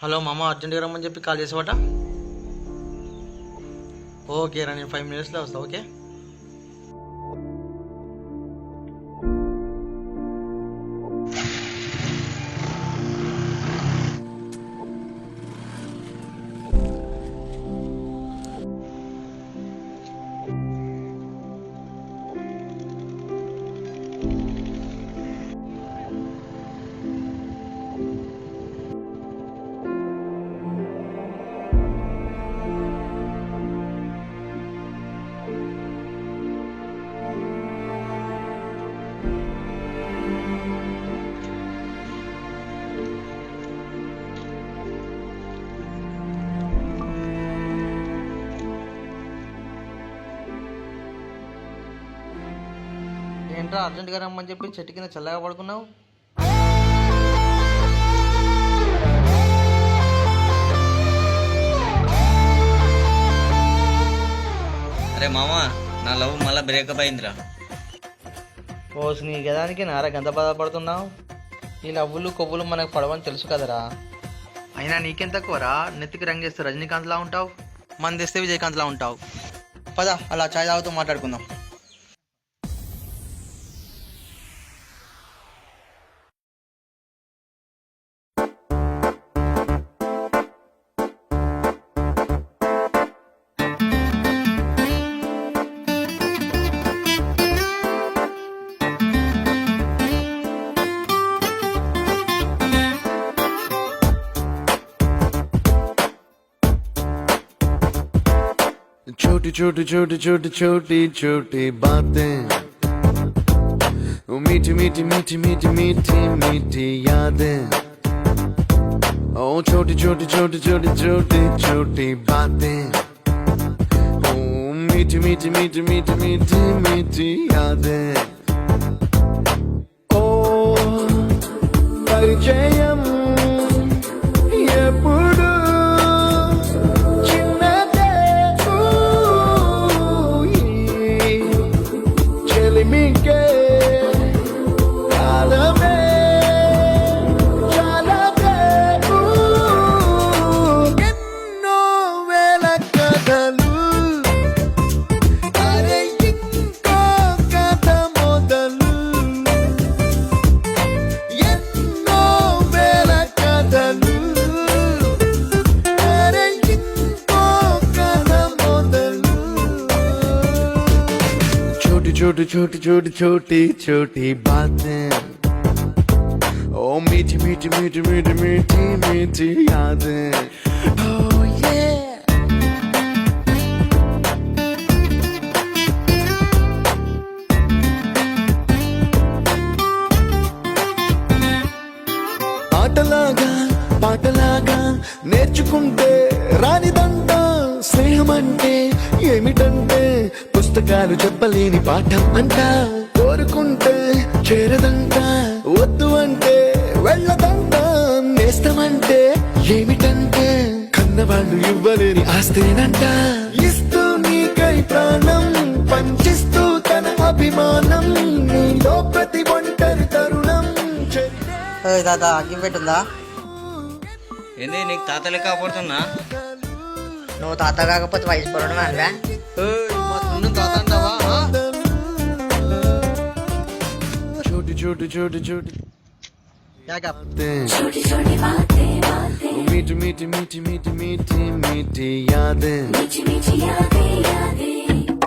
Hello మామ, అర్జెంట్గా రమ్మని చెప్పి కాల్ చేసావట. ఓకే రా, నేను 5 minutesలో వస్తా. ఓకే. ఏంట్రా అర్జెంట్గా రమ్మని చెప్పి చెట్టు కింద చల్లగా పడుకున్నావు? అరే మామ, నా లవ్ మళ్ళీ బ్రేకప్ అయిందిరా. ఓసి నీ గదానికి నారా గంత బాధపడుతున్నావు? ఈ లవ్వులు కొవ్వులు మనకు పడవని తెలుసు కదరా. అయినా నీకెంత తక్కువరా, నెత్తికి రంగేస్తే రజనీకాంత్లా ఉంటావు, మన తెస్తే విజయకాంత్లా ఉంటావు. పద అలా చాయ్ తాగుతూ మాట్లాడుకుందాం. छोटी छोटी छोटी छोटी छोटी छोटी बातें, वो मीठी मीठी मीठी मीठी मीठी मीठी यादें. ओ छोटी छोटी छोटी छोटी छोटी छोटी बातें, ओ मीठी मीठी मीठी मीठी मीठी मीठी यादें. ओ परिचयम ఎప్పుడు छोटी छोटी छोटी छोटी छोटी बातें, ओ मीठी मीठी मीठी मीठी मीठी मीठी यादें. Oh yeah. ఆటలాగా పాటలాగా నేర్చుకుంటే రానిదంట స్నేహం అంటే ఏమిటంటే పుస్తకాలు చెప్పలేని పాఠం అంట. కోరుకుంటే చేరదంట, వద్దు అంటే వెళ్ళదంట. నేస్తమంటే ఏమిటంటే కన్నవాళ్ళు ఇవ్వలేని ఆస్తేనంట. ఇస్తూ నీకై ప్రాణం పంచిస్తూ తన అభిమానం, నీలో ప్రతి ఒంటరి తరుణం. తాత అగ్గి పెట్టుందా? ఏంది నీకు తాత లెక్క పడుతున్నా? నువ్వు తాత కాకపోతే వయసు పడడం అనివా? తాత అంటావా? छोटी छोटी छोटी छोटी छोटी छोटी बातें मीठी मीठी मीठी मीठी मीठी मीठी यादें. मीठी मीठी यादें यादें